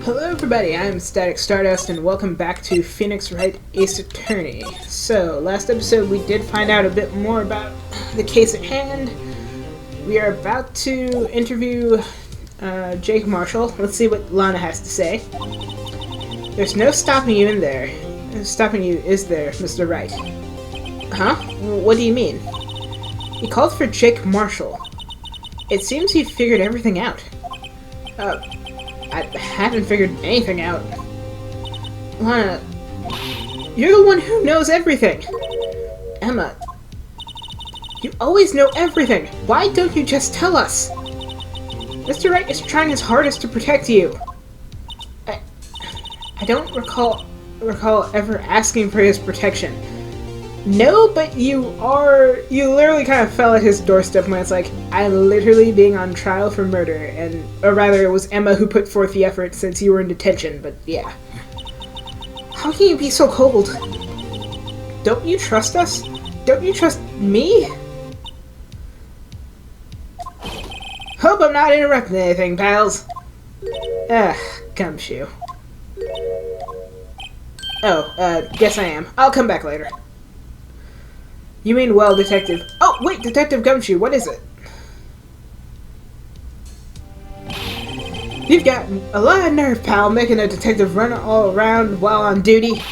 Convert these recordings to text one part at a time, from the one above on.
Hello everybody, I'm Static Stardust and welcome back to Phoenix Wright Ace Attorney. So, last episode we did find out a bit more about the case at hand. We are about to interview Jake Marshall. Let's see what Lana has to say. There's no stopping you in there. Stopping you, is there, Mr. Wright? Huh? What do you mean? He called for Jake Marshall. It seems he figured everything out. I haven't figured anything out. Lana, you're the one who knows everything. Emma, you always know everything. Why don't you just tell us? Mr. Wright is trying his hardest to protect you. I don't recall ever asking for his protection. No, but you literally kind of fell at his doorstep when it's like, I'm literally being on trial for murder, or rather it was Emma who put forth the effort since you were in detention, but yeah. How can you be so cold? Don't you trust us? Don't you trust me? Hope I'm not interrupting anything, pals. Gumshoe. Oh, guess I am. I'll come back later. You mean, well, Detective... Oh, wait, Detective Gumshoe, what is it? You've got a lot of nerve, pal, making a detective run all around while on duty.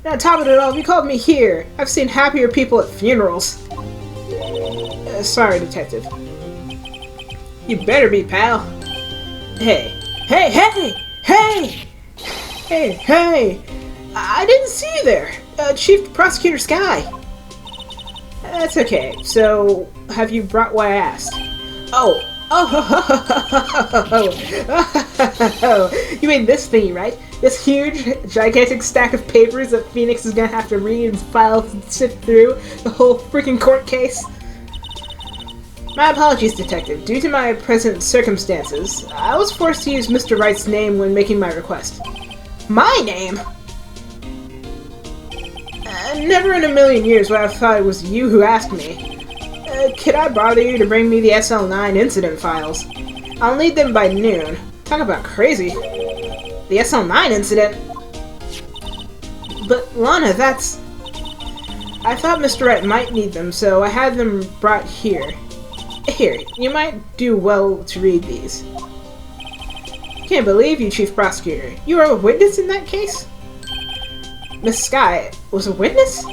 And on top of it all, you called me here. I've seen happier people at funerals. Sorry, Detective. You better be, pal. Hey. Hey, hey! Hey! Hey, hey! I didn't see you there. Chief Prosecutor Sky. That's okay. So, have you brought what I asked? Oh. You mean this thingy, right? This huge, gigantic stack of papers that Phoenix is gonna have to read and file and sift through the whole freaking court case? My apologies, Detective. Due to my present circumstances, I was forced to use Mr. Wright's name when making my request. My name? Never in a million years would I have thought it was you who asked me. Could I bother you to bring me the SL9 incident files? I'll need them by noon. Talk about crazy. The SL9 incident? But Lana, that's... I thought Mr. Wright might need them, so I had them brought here. Here, you might do well to read these. Can't believe you, Chief Prosecutor. You were a witness in that case? Miss Sky was a witness?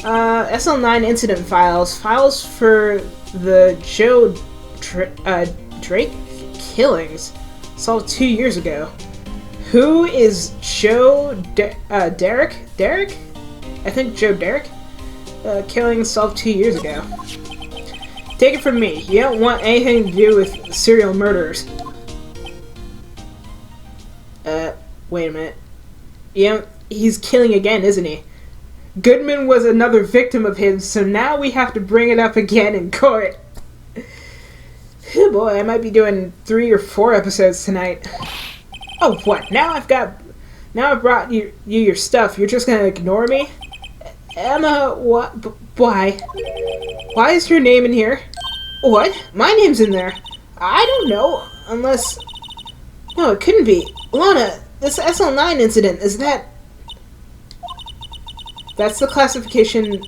SL9 incident files. Files for the Joe Drake killings solved 2 years ago. Who is Joe Derek? Derek? I think Joe Derek? Killings solved 2 years ago. Take it from me. You don't want anything to do with serial murderers. Wait a minute. You don't... He's killing again, isn't he? Goodman was another victim of his, so now we have to bring it up again in court. Oh boy, I might be doing 3 or 4 episodes tonight. Oh, what? Now I've brought you your stuff. You're just gonna ignore me? Emma, what? Why? Why is your name in here? What? My name's in there. I don't know, unless... No, it couldn't be. Lana, this SL9 incident, is that... That's the classification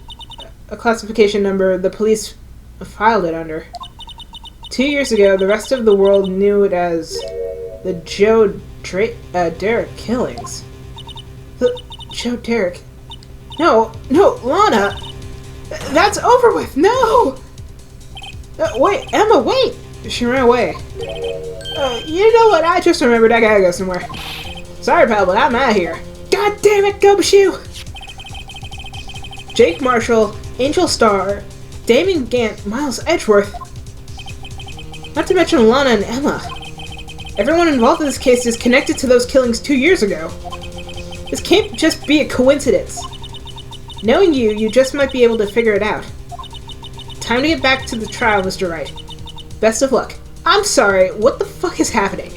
number the police filed it under. 2 years ago, the rest of the world knew it as the Joe Derek killings. The Joe Derek... No, Lana! That's over with! No! Wait, Emma, wait! She ran away. You know what? I just remembered I gotta go somewhere. Sorry, pal, but I'm out of here. God damn it, Gumshoe! Jake Marshall, Angel Starr, Damien Gant, Miles Edgeworth. Not to mention Lana and Emma. Everyone involved in this case is connected to those killings 2 years ago. This can't just be a coincidence. Knowing you just might be able to figure it out. Time to get back to the trial, Mr. Wright. Best of luck. I'm sorry, what the fuck is happening?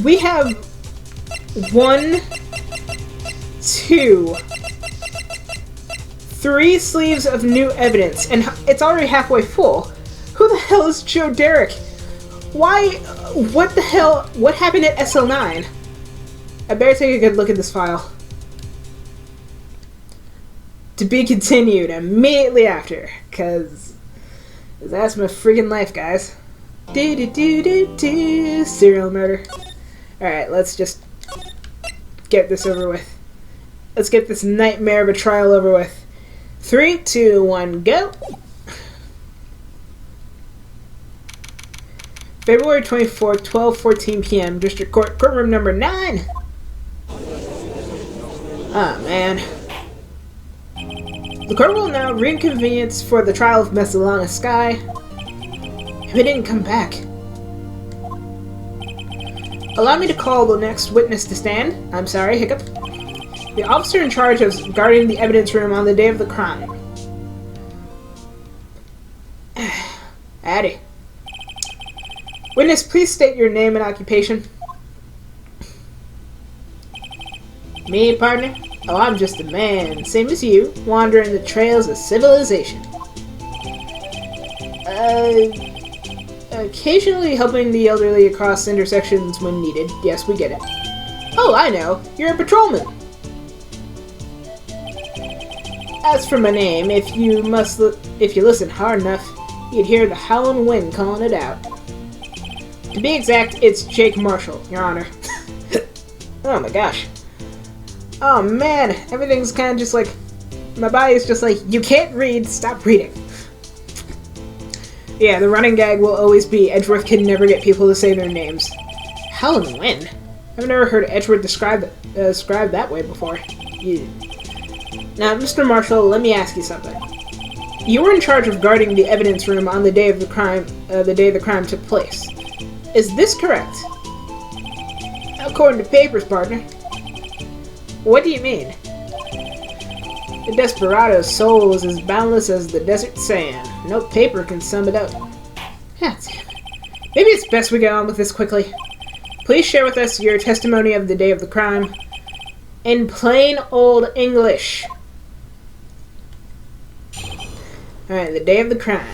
We have 1, 2, 3 sleeves of new evidence, and it's already halfway full. Who the hell is Joe Derek? Why What the hell? What happened at SL9? I better take a good look at this file. To be continued immediately after, cause that's my freaking life, guys. Serial murder. Alright, let's just get this over with. Let's get this nightmare of a trial over with. 3, 2, 1, go! February 24th, 12:14 p.m. District Court, courtroom number 9! Ah, man. The court will now reconvene for the trial of Messalana Sky. If he didn't come back. Allow me to call the next witness to stand. I'm sorry, hiccup. The officer in charge of guarding the evidence room on the day of the crime. Addy. Witness, please state your name and occupation. Me, partner? Oh, I'm just a man, same as you, wandering the trails of civilization. Occasionally helping the elderly across intersections when needed. Yes, we get it. Oh, I know. You're a patrolman. As for my name, if you listen hard enough, you'd hear the howling wind calling it out. To be exact, it's Jake Marshall, Your Honor. Oh my gosh. Oh man, everything's kind of just like... My body's just like, you can't read, stop reading. Yeah, the running gag will always be Edgeworth can never get people to say their names. Howling wind? I've never heard Edgeworth described that way before. Yeah. Now, Mr. Marshall, let me ask you something. You were in charge of guarding the evidence room on the day of the crime, took place. Is this correct? According to papers, partner. What do you mean? The desperado's soul was as boundless as the desert sand. No paper can sum it up. God damn it. Maybe it's best we get on with this quickly. Please share with us your testimony of the day of the crime. In plain old English. Alright, the day of the crime.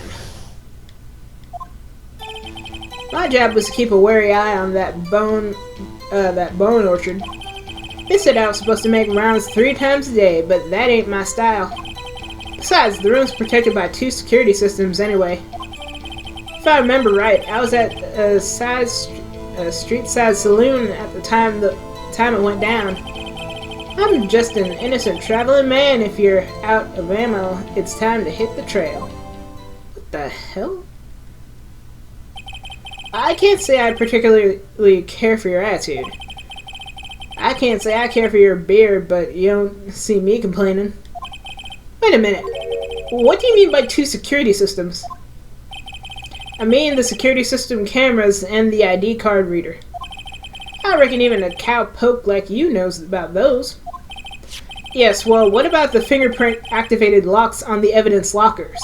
My job was to keep a wary eye on that bone orchard. They said I was supposed to make rounds 3 times a day, but that ain't my style. Besides, the room's protected by 2 security systems anyway. If I remember right, I was at a street-side saloon at the time it went down. I'm just an innocent traveling man. If you're out of ammo, it's time to hit the trail. What the hell? I can't say I particularly care for your attitude. I can't say I care for your beard, but you don't see me complaining. Wait a minute. What do you mean by 2 security systems? I mean the security system cameras and the ID card reader. I reckon even a cowpoke like you knows about those. Yes, well, what about the fingerprint-activated locks on the evidence lockers?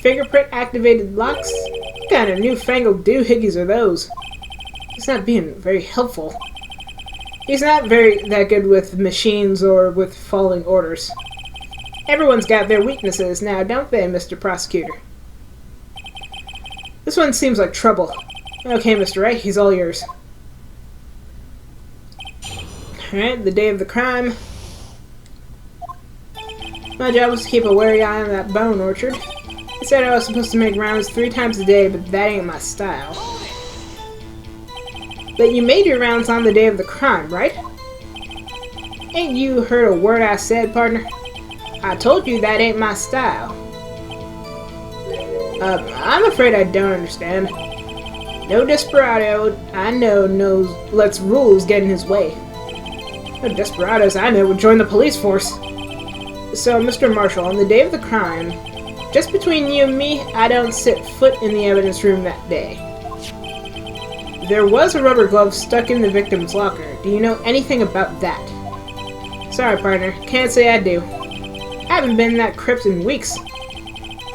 Fingerprint-activated locks? What kind of newfangled doohickeys are those? He's not being very helpful. He's not that good with machines or with following orders. Everyone's got their weaknesses now, don't they, Mr. Prosecutor? This one seems like trouble. Okay, Mr. Wright, he's all yours. Alright, the day of the crime. My job was to keep a wary eye on that bone orchard. They said I was supposed to make rounds 3 times a day, but that ain't my style. But you made your rounds on the day of the crime, right? Ain't you heard a word I said, partner? I told you that ain't my style. I'm afraid I don't understand. No desperado I know lets rules get in his way. No desperados I know would join the police force. So, Mr. Marshall, on the day of the crime, just between you and me, I don't set foot in the evidence room that day. There was a rubber glove stuck in the victim's locker. Do you know anything about that? Sorry, partner. Can't say I do. I haven't been in that crypt in weeks.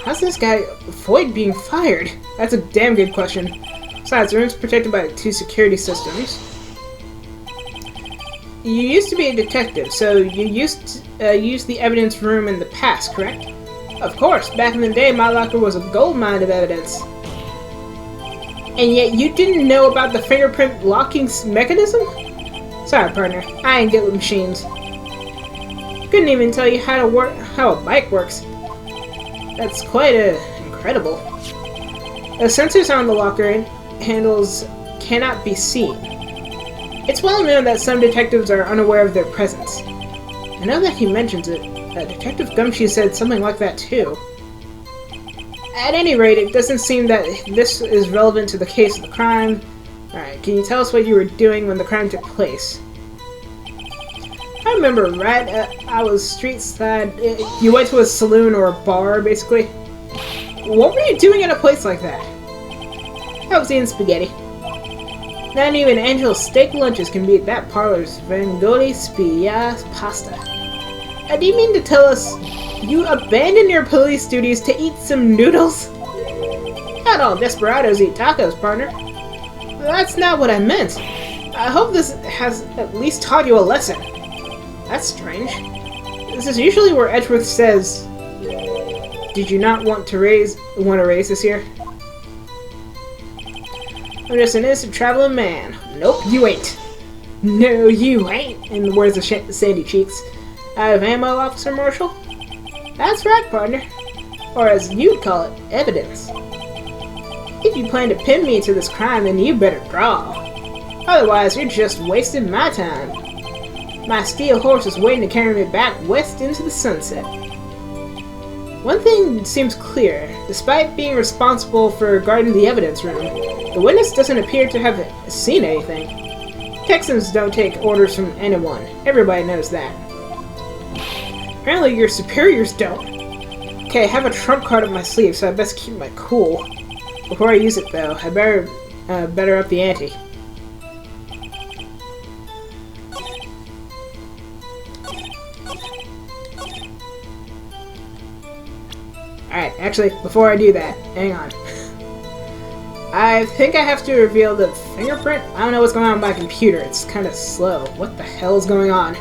How's this guy avoid being fired? That's a damn good question. Besides, the room's protected by 2 security systems. You used to be a detective, so you used to use the evidence room in the past, correct? Of course. Back in the day, my locker was a goldmine of evidence. And yet you didn't know about the fingerprint locking mechanism? Sorry, partner. I ain't good with machines. Couldn't even tell you how a bike works. That's quite incredible. The sensors on the locker handles cannot be seen. It's well known that some detectives are unaware of their presence. And now that he mentions it, Detective Gumshoe said something like that too. At any rate, it doesn't seem that this is relevant to the case of the crime. Alright, can you tell us what you were doing when the crime took place? I remember, right? I was street side. You went to a saloon or a bar, basically. What were you doing at a place like that? I was eating spaghetti. Not even Angel's steak lunches can beat that parlor's Vangoli Spia pasta. Do you mean to tell us you abandoned your police duties to eat some noodles? Not all desperados eat tacos, partner. That's not what I meant. I hope this has at least taught you a lesson. That's strange. This is usually where Edgeworth says, "Did you not want to raise this year?" I'm just an innocent traveling man. Nope, you ain't. No, you ain't, in the words of Sandy Cheeks. Out of ammo, Officer Marshall? That's right, partner. Or as you'd call it, evidence. If you plan to pin me to this crime, then you better draw. Otherwise, you're just wasting my time. My steel horse is waiting to carry me back west into the sunset. One thing seems clear. Despite being responsible for guarding the evidence room, the witness doesn't appear to have seen anything. Texans don't take orders from anyone. Everybody knows that. Apparently your superiors don't. Okay, I have a trump card up my sleeve, so I best keep my cool. Before I use it, though, I better up the ante. Alright, actually, before I do that, hang on. I think I have to reveal the fingerprint. I don't know what's going on with my computer. It's kind of slow. What the hell is going on?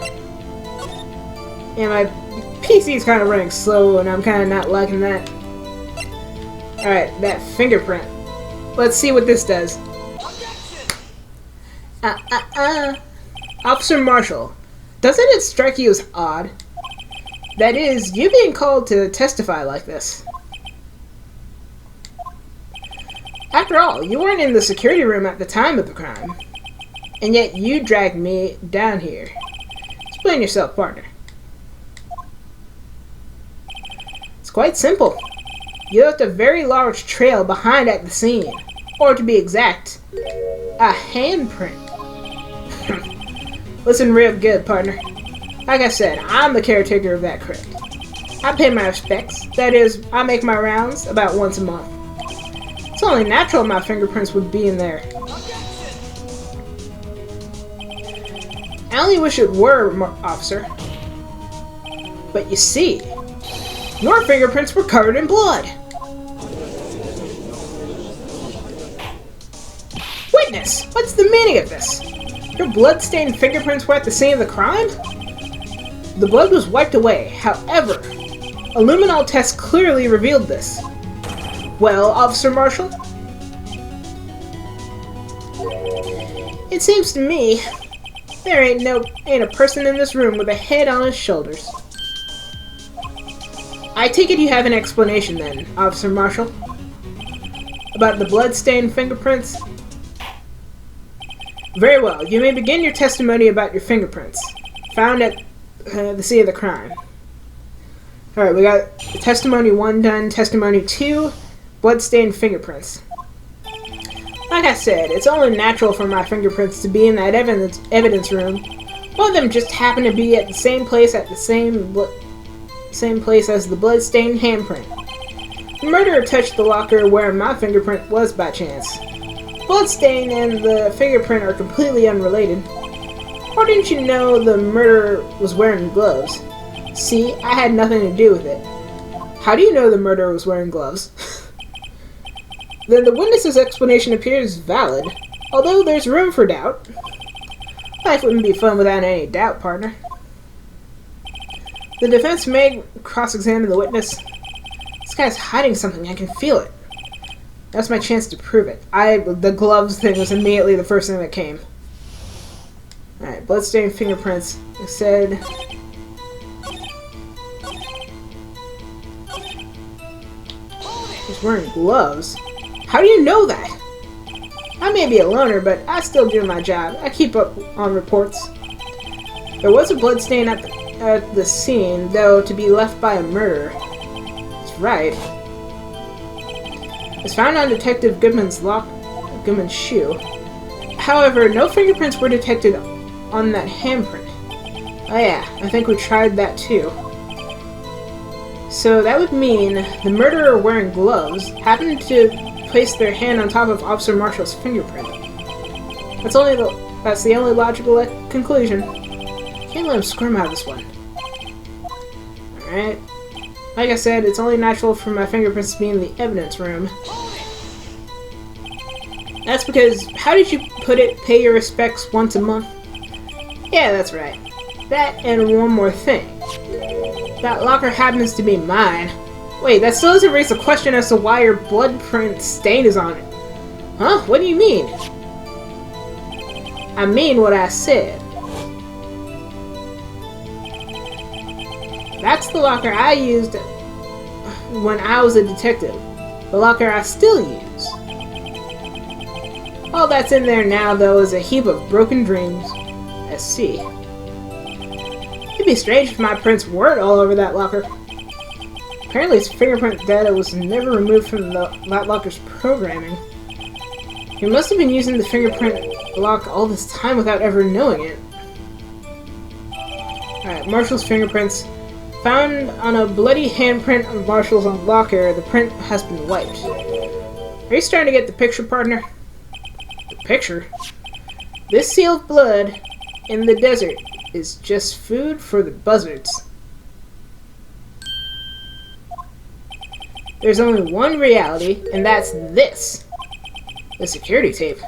Yeah, my PC's kind of running slow, and I'm kind of not liking that. Alright, that fingerprint. Let's see what this does. Officer Marshall, doesn't it strike you as odd? That is, you being called to testify like this. After all, you weren't in the security room at the time of the crime. And yet you dragged me down here. Explain yourself, partner. It's quite simple. You left a very large trail behind at the scene. Or to be exact, a handprint. Listen real good, partner. Like I said, I'm the caretaker of that crypt. I pay my respects. That is, I make my rounds about once a month. It's only natural my fingerprints would be in there. I only wish it were, officer. But you see, your fingerprints were covered in blood. Witness, what's the meaning of this? Your blood-stained fingerprints were at the scene of the crime? The blood was wiped away. However, a luminol test clearly revealed this. Well, Officer Marshall? It seems to me there ain't a person in this room with a head on his shoulders. I take it you have an explanation then, Officer Marshall? About the blood-stained fingerprints? Very well, you may begin your testimony about your fingerprints, found at the scene of the crime. Alright, we got testimony 1 done, testimony 2, blood-stained fingerprints. Like I said, it's only natural for my fingerprints to be in that evidence room. One of them just happened to be at the same place at the same place as the blood-stained handprint. The murderer touched the locker where my fingerprint was by chance. Bloodstain and the fingerprint are completely unrelated. Or didn't you know the murderer was wearing gloves? See, I had nothing to do with it. How do you know the murderer was wearing gloves? Then the witness's explanation appears valid, although there's room for doubt. Life wouldn't be fun without any doubt, partner. The defense may cross-examine the witness. This guy's hiding something, I can feel it. That's my chance to prove it. The gloves thing was immediately the first thing that came. Alright, bloodstained fingerprints. It said... He's wearing gloves? How do you know that? I may be a loner, but I still do my job. I keep up on reports. There was a bloodstain at the scene, though to be left by a murderer. That's right. It's found on Detective Goodman's shoe. However, no fingerprints were detected on that handprint. Oh yeah, I think we tried that too. So that would mean the murderer wearing gloves happened to place their hand on top of Officer Marshall's fingerprint. That's the only logical conclusion. Can't let him squirm out of this one. Alright. Like I said, it's only natural for my fingerprints to be in the evidence room. That's because, how did you put it, pay your respects once a month? Yeah, that's right. That and one more thing. That locker happens to be mine. Wait, that still doesn't raise the question as to why your blood print stain is on it. Huh? What do you mean? I mean what I said. That's the locker I used when I was a detective. The locker I still use. All that's in there now, though, is a heap of broken dreams. I see. It'd be strange if my prints weren't all over that locker. Apparently his fingerprint data was never removed from that locker's programming. He must have been using the fingerprint lock all this time without ever knowing it. Alright, Marshall's fingerprints. Found on a bloody handprint of Marshall's locker, the print has been wiped. Are you starting to get the picture, partner? The picture? This seal of blood in the desert is just food for the buzzards. There's only one reality, and that's this. The security tape.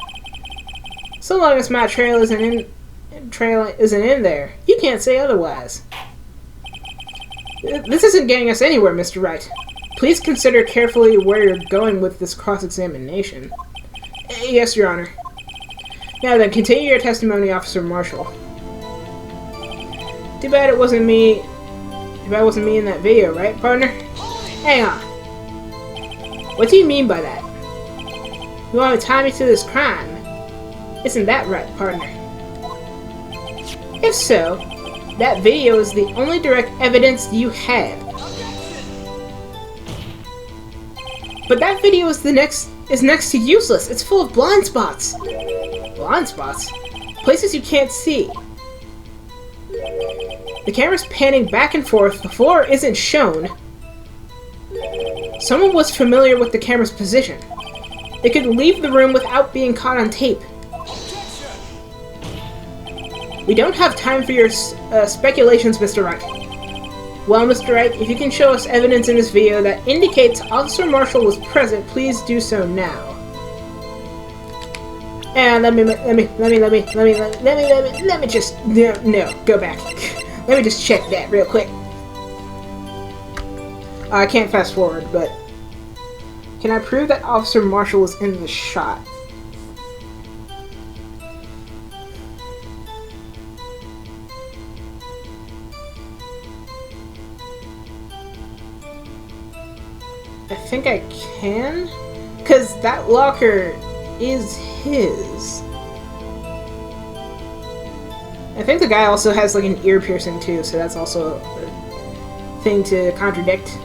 So long as my trail isn't in there, you can't say otherwise. This isn't getting us anywhere, Mr. Wright. Please consider carefully where you're going with this cross-examination. Yes, Your Honor. Now then, continue your testimony, Officer Marshall. Too bad it wasn't me. Too bad it wasn't me in that video, right, partner? Hang on. What do you mean by that? You want to tie me to this crime? Isn't that right, partner? If so, that video is the only direct evidence you have. But that video is next to useless. It's full of blind spots. Blind spots? Places you can't see. The camera's panning back and forth. The floor isn't shown. Someone was familiar with the camera's position. They could leave the room without being caught on tape. We don't have time for your speculations, Mr. Wright. Well, Mr. Wright, if you can show us evidence in this video that indicates Officer Marshall was present, please do so now. And let me just, no, go back. Let me just check that real quick. I can't fast forward, but can I prove that Officer Marshall was in the shot? I think I can? Because that locker is his. I think the guy also has like an ear piercing too, so that's also a thing to contradict.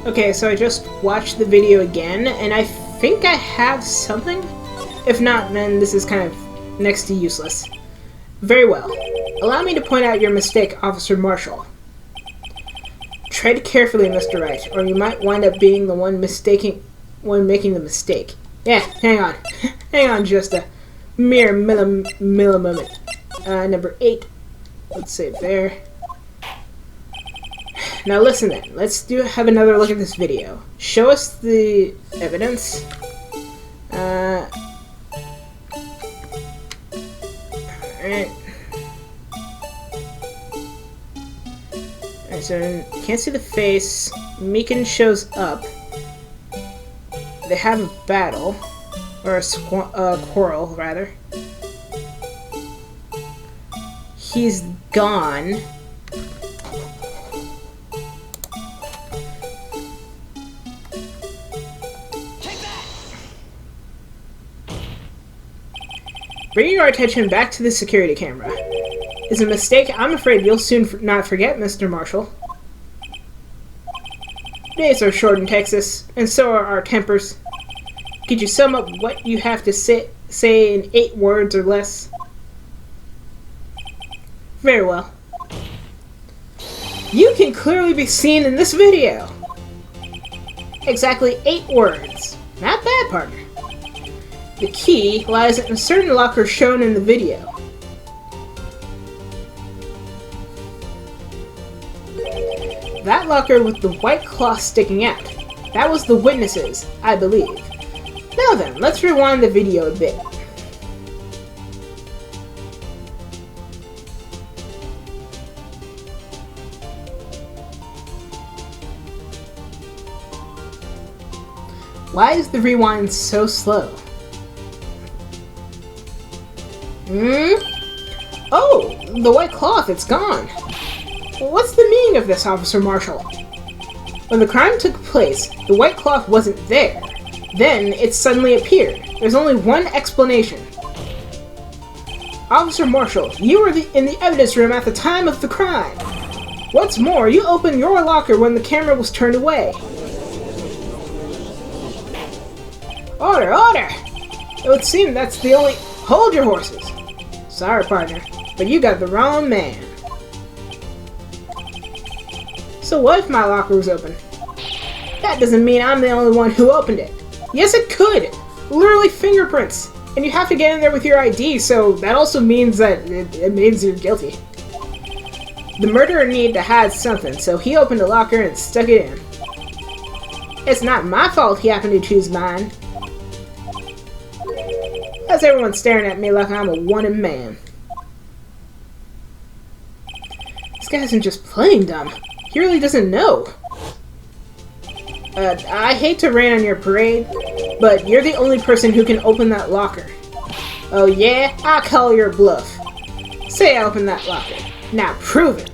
Okay, so I just watched the video again, and I think I have something. If not, then this is kind of next to useless. Very well. Allow me to point out your mistake, Officer Marshall. Tread carefully, Mr. Wright, or you might wind up being the one making the mistake. Yeah, hang on. Hang on just a mere moment. Number 8. Let's save there. Now listen then. Let's have another look at this video. Show us the evidence. Alright. Alright, so you can't see the face. Meekin shows up. They have a battle. Or a quarrel, rather. He's gone. Bringing our attention back to the security camera is a mistake I'm afraid you'll soon not forget, Mr. Marshall. Days are short in Texas, and so are our tempers. Could you sum up what you have to say in 8 words or less? Very well. You can clearly be seen in this video. Exactly 8 words. Not bad, partner. The key lies in a certain locker shown in the video. That locker with the white cloth sticking out. That was the witnesses, I believe. Now then, let's rewind the video a bit. Why is the rewind so slow? Oh, the white cloth, it's gone. What's the meaning of this, Officer Marshall? When the crime took place, the white cloth wasn't there. Then, it suddenly appeared. There's only one explanation. Officer Marshall, you were in the evidence room at the time of the crime. What's more, you opened your locker when the camera was turned away. Order, order! It would seem that's the only... Hold your horses! Sorry, partner, but you got the wrong man. So what if my locker was open? That doesn't mean I'm the only one who opened it. Yes, it could! Literally fingerprints! And you have to get in there with your ID, so that also means that it means you're guilty. The murderer needed to hide something, so he opened a locker and stuck it in. It's not my fault he happened to choose mine. How's everyone staring at me like I'm a wanted man? This guy isn't just playing dumb. He really doesn't know. I hate to rain on your parade, but you're the only person who can open that locker. Oh yeah? I'll call your bluff. Say I opened that locker. Now prove it.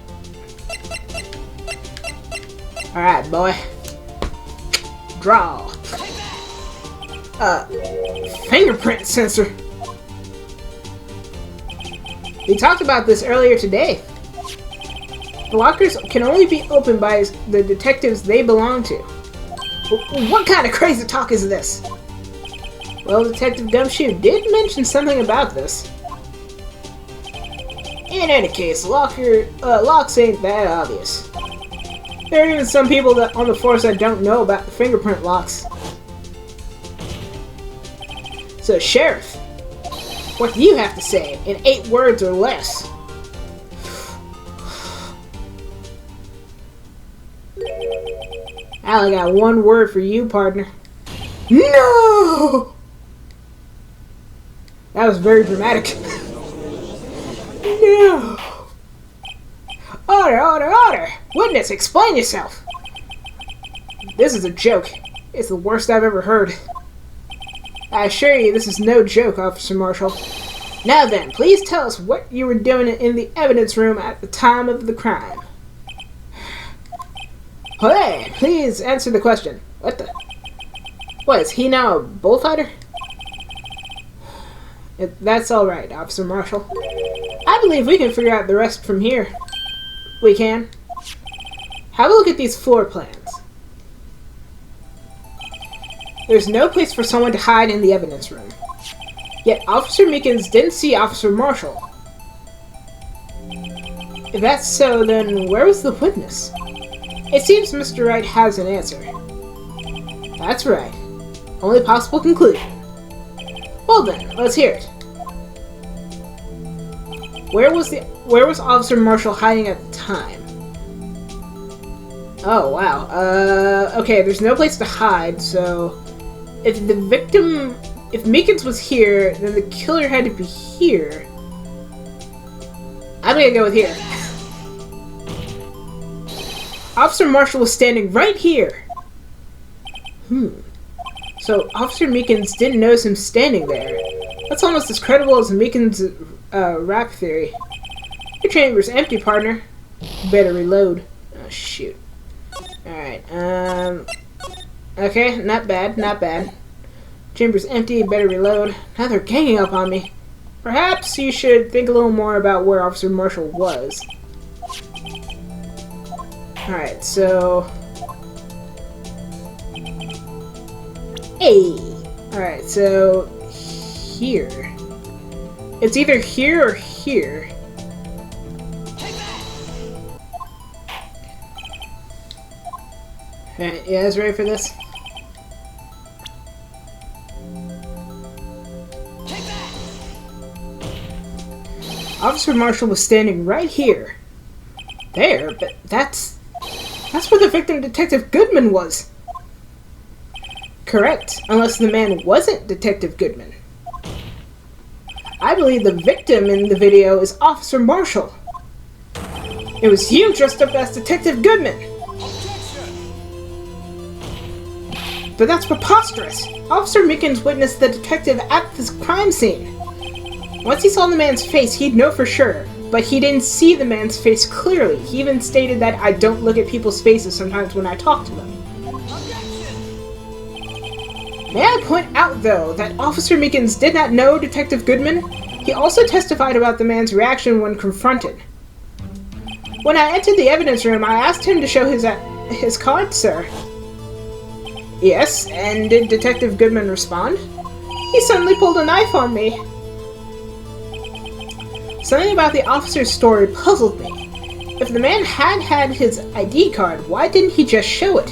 Alright, boy. Draw. Fingerprint sensor. We talked about this earlier today. The lockers can only be opened by the detectives they belong to. What kind of crazy talk is this? Well, Detective Gumshoe did mention something about this. In any case, locks ain't that obvious. There are even some people on the force that don't know about the fingerprint locks. So, Sheriff, what do you have to say in 8 words or less? I only got 1 word for you, partner. No! That was very dramatic. No! Order, order, order! Witness, explain yourself! This is a joke. It's the worst I've ever heard. I assure you this is no joke, Officer Marshall. Now then, please tell us what you were doing in the evidence room at the time of the crime. Hey, please answer the question. What the... What, is he now a bullfighter? That's alright, Officer Marshall. I believe we can figure out the rest from here. We can. Have a look at these floor plans. There's no place for someone to hide in the evidence room. Yet Officer Meekins didn't see Officer Marshall. If that's so, then where was the witness? It seems Mr. Wright has an answer. That's right. Only possible conclusion. Well then, let's hear it. Where was Officer Marshall hiding at the time? Oh, wow. Okay, there's no place to hide, so... If Meekins was here, then the killer had to be here. I'm gonna go with here. Officer Marshall was standing right here! So, Officer Meekins didn't notice him standing there. That's almost as credible as Meekins' rap theory. Your chamber's empty, partner. Better reload. Oh, shoot. Alright, okay, not bad, not bad. Chamber's empty, better reload. Now they're ganging up on me. Perhaps you should think a little more about where Officer Marshall was. Alright, so... Hey! Alright, so... Here. It's either here or here. Alright, you guys ready for this? Officer Marshall was standing right here. There, but that's where the victim, Detective Goodman, was. Correct, unless the man wasn't Detective Goodman. I believe the victim in the video is Officer Marshall. It was you dressed up as Detective Goodman. But that's preposterous. Officer Meekins witnessed the detective at this crime scene. Once he saw the man's face, he'd know for sure, but he didn't see the man's face clearly. He even stated that I don't look at people's faces sometimes when I talk to them. May I point out, though, that Officer Meekins did not know Detective Goodman? He also testified about the man's reaction when confronted. When I entered the evidence room, I asked him to show his card, sir. Yes, and did Detective Goodman respond? He suddenly pulled a knife on me. Something about the officer's story puzzled me. If the man had his ID card, why didn't he just show it?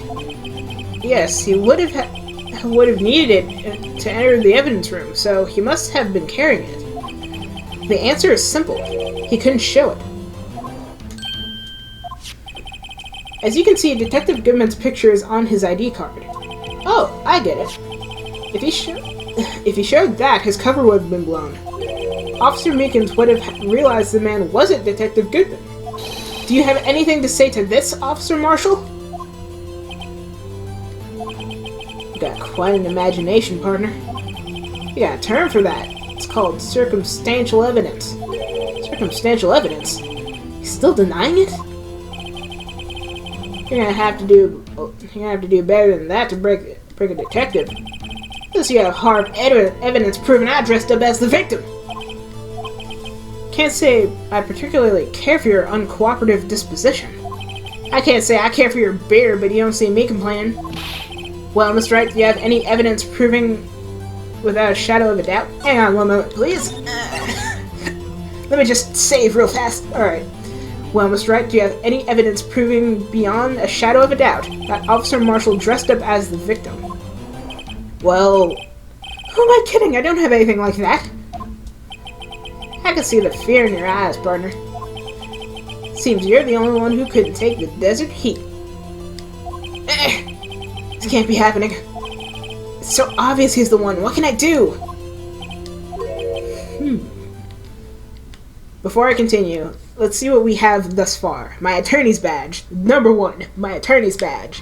Yes, he would have needed it to enter the evidence room, so he must have been carrying it. The answer is simple. He couldn't show it. As you can see, Detective Goodman's picture is on his ID card. Oh, I get it. If he showed that, his cover would have been blown. Officer Meekins would have realized the man wasn't Detective Goodman. Do you have anything to say to this, Officer Marshall? You got quite an imagination, partner. You got a term for that. It's called circumstantial evidence. Circumstantial evidence? He's still denying it? You're gonna have to do better than that to break a detective. Unless you have hard evidence proving I dressed up as the victim. Can't say I particularly care for your uncooperative disposition. I can't say I care for your beard, but you don't see me complaining. Well, Mr. Wright, do you have any evidence proving without a shadow of a doubt? Hang on one moment, please. Let me just save real fast. Alright. Well, Mr. Wright, do you have any evidence proving beyond a shadow of a doubt that Officer Marshall dressed up as the victim? Well, who am I kidding? I don't have anything like that. I can see the fear in your eyes, partner. Seems you're the only one who couldn't take the desert heat. This can't be happening. It's so obvious he's the one. What can I do? Before I continue, let's see what we have thus far. My attorney's badge. Number 1, my attorney's badge.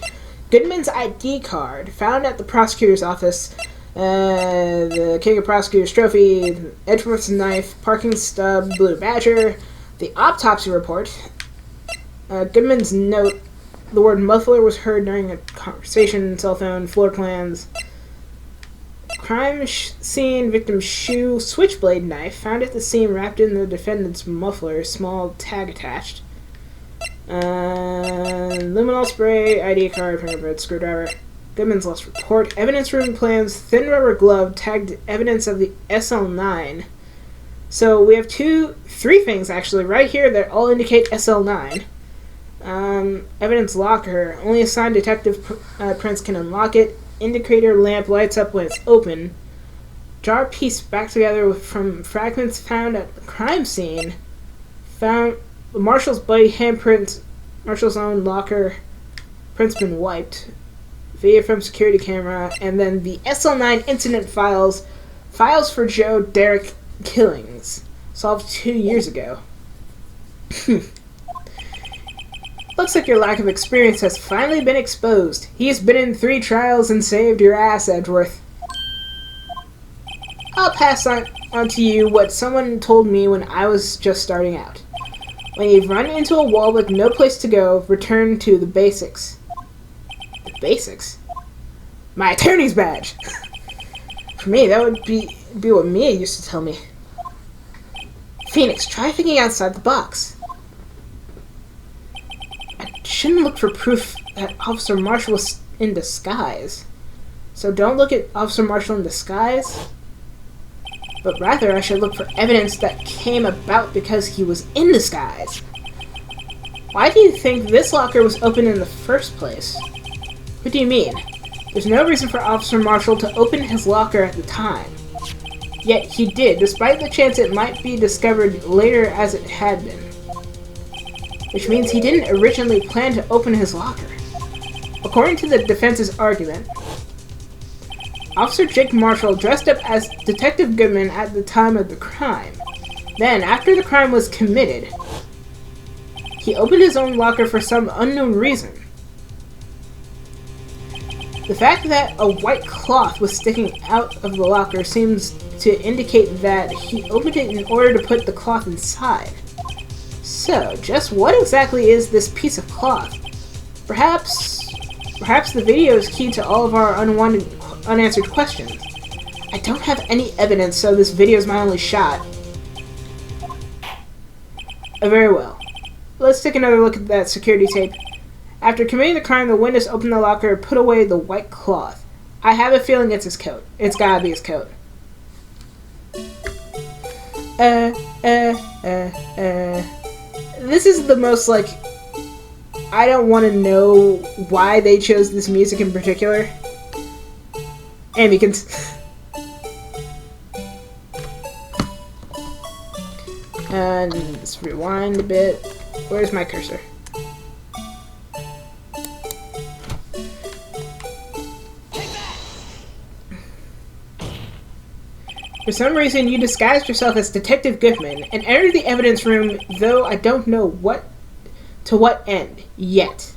Goodman's ID card, found at the prosecutor's office. The King of Prosecutors trophy, Edgeworth's knife, parking stub, blue badger, the autopsy report, Goodman's note, the word muffler was heard during a conversation, cell phone, floor plans, crime scene, victim's shoe, switchblade knife, found at the scene wrapped in the defendant's muffler, small tag attached, luminol spray, ID card, fingerprint, screwdriver. Goodman's lost report. Evidence room plans. Thin rubber glove tagged evidence of the SL9. So we have three things actually right here that all indicate SL9. Evidence locker. Only assigned detective prints can unlock it. Indicator lamp lights up when it's open. Jar piece back together from fragments found at the crime scene. Found Marshall's buddy handprints. Marshall's own locker. Print's been wiped. Video from security camera. And then the SL9 incident files. Files for Joe Derek killings. Solved 2 years ago. Looks like your lack of experience has finally been exposed. He's been in 3 trials and saved your ass, Edgeworth. I'll pass on to you what someone told me when I was just starting out. When you've run into a wall with no place to go, return to the basics. The basics? My attorney's badge! For me, that would be what Mia used to tell me. Phoenix, try thinking outside the box. I shouldn't look for proof that Officer Marshall was in disguise. So don't look at Officer Marshall in disguise, but rather I should look for evidence that came about because he was in disguise. Why do you think this locker was open in the first place? What do you mean? There's no reason for Officer Marshall to open his locker at the time. Yet he did, despite the chance it might be discovered later as it had been. Which means he didn't originally plan to open his locker. According to the defense's argument, Officer Jake Marshall dressed up as Detective Goodman at the time of the crime. Then, after the crime was committed, he opened his own locker for some unknown reason. The fact that a white cloth was sticking out of the locker seems to indicate that he opened it in order to put the cloth inside. So, just what exactly is this piece of cloth? Perhaps the video is key to all of our unanswered questions. I don't have any evidence, so this video is my only shot. Very well. Let's take another look at that security tape. After committing the crime, the witness opened the locker and put away the white cloth. I have a feeling it's his coat. It's gotta be his coat. This is the most, like, I don't want to know why they chose this music in particular. And because... and let's rewind a bit. Where's my cursor? For some reason, you disguised yourself as Detective Goodman and entered the evidence room, though I don't know to what end. Yet.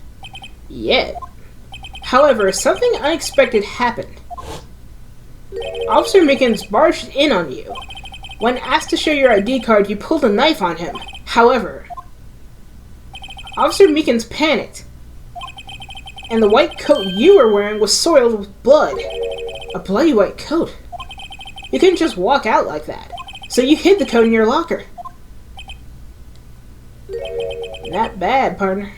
However, something unexpected happened. Officer Mickens barged in on you. When asked to show your ID card, you pulled a knife on him. However, Officer Mickens panicked, and the white coat you were wearing was soiled with blood. A bloody white coat. You couldn't just walk out like that, so you hid the coat in your locker. Not bad, partner.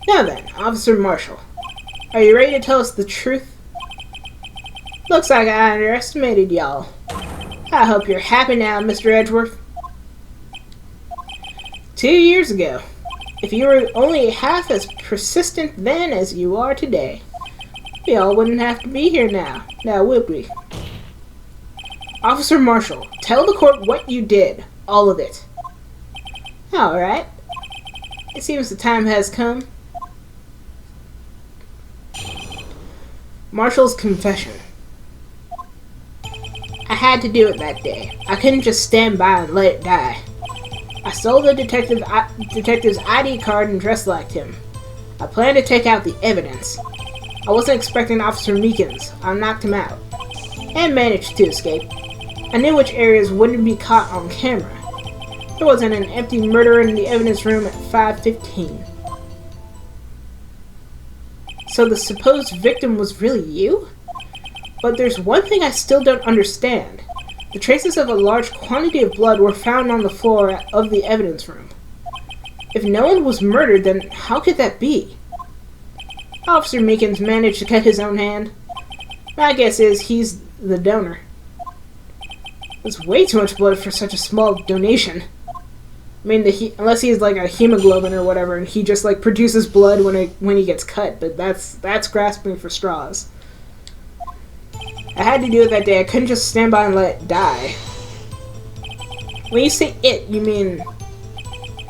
Now then, Officer Marshall, are you ready to tell us the truth? Looks like I underestimated y'all. I hope you're happy now, Mr. Edgeworth. 2 years ago, if you were only half as persistent then as you are today, we all wouldn't have to be here now would we? Officer Marshall, tell the court what you did. All of it. Alright. It seems the time has come. Marshall's confession. I had to do it that day. I couldn't just stand by and let it die. I stole the detective's ID card and dressed like him. I planned to take out the evidence. I wasn't expecting Officer Meekins. I knocked him out. And managed to escape. I knew which areas wouldn't be caught on camera. There wasn't an empty murderer in the evidence room at 5:15. So the supposed victim was really you? But there's one thing I still don't understand. The traces of a large quantity of blood were found on the floor of the evidence room. If no one was murdered, then how could that be? Officer Meekins managed to cut his own hand. My guess is he's the donor. That's way too much blood for such a small donation. I mean, unless he's like a hemoglobin or whatever, and he just like produces blood when he gets cut, but that's grasping for straws. I had to do it that day. I couldn't just stand by and let it die. When you say it, you mean...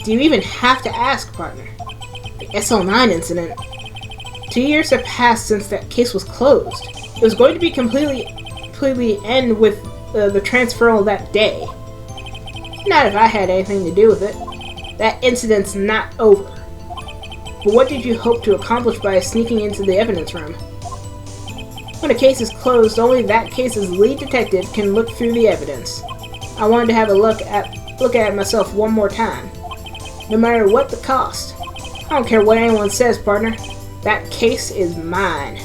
Do you even have to ask, partner? The SL9 incident. 2 years have passed since that case was closed. It was going to be completely end with the transferal that day. Not if I had anything to do with it. That incident's not over. But what did you hope to accomplish by sneaking into the evidence room? When a case is closed, only that case's lead detective can look through the evidence. I wanted to have a look at it myself one more time. No matter what the cost. I don't care what anyone says, partner. That case is mine.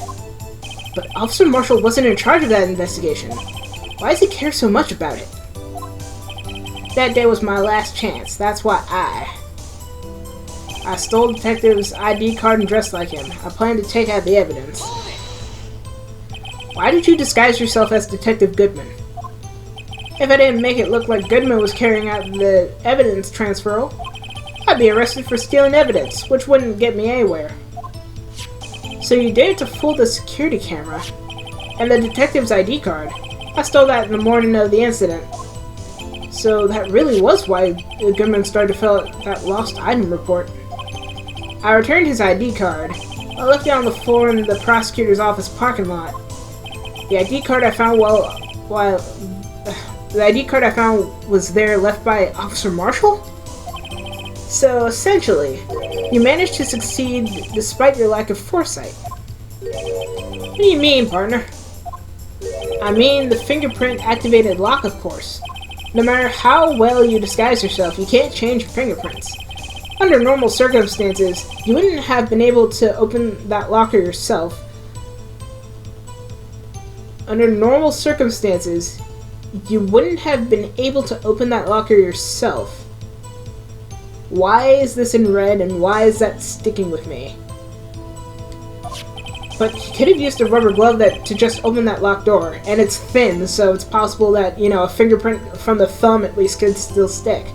But Officer Marshall wasn't in charge of that investigation. Why does he care so much about it? That day was my last chance. That's why I stole the detective's ID card and dressed like him. I planned to take out the evidence. Why did you disguise yourself as Detective Goodman? If I didn't make it look like Goodman was carrying out the evidence transferal, I'd be arrested for stealing evidence, which wouldn't get me anywhere. So you dared to fool the security camera and the detective's ID card. I stole that in the morning of the incident. So that really was why Goodman started to fill out that lost item report. I returned his ID card. I left it on the floor in the prosecutor's office parking lot. The ID card I found was there left by Officer Marshall? So essentially, you managed to succeed despite your lack of foresight. What do you mean, partner? I mean the fingerprint activated lock, of course. No matter how well you disguise yourself, you can't change your fingerprints. Under normal circumstances, you wouldn't have been able to open that locker yourself. Under normal circumstances, you wouldn't have been able to open that locker yourself. Why is this in red and why is that sticking with me? But he could have used a rubber glove to just open that locked door, and it's thin, so it's possible that, a fingerprint from the thumb at least could still stick.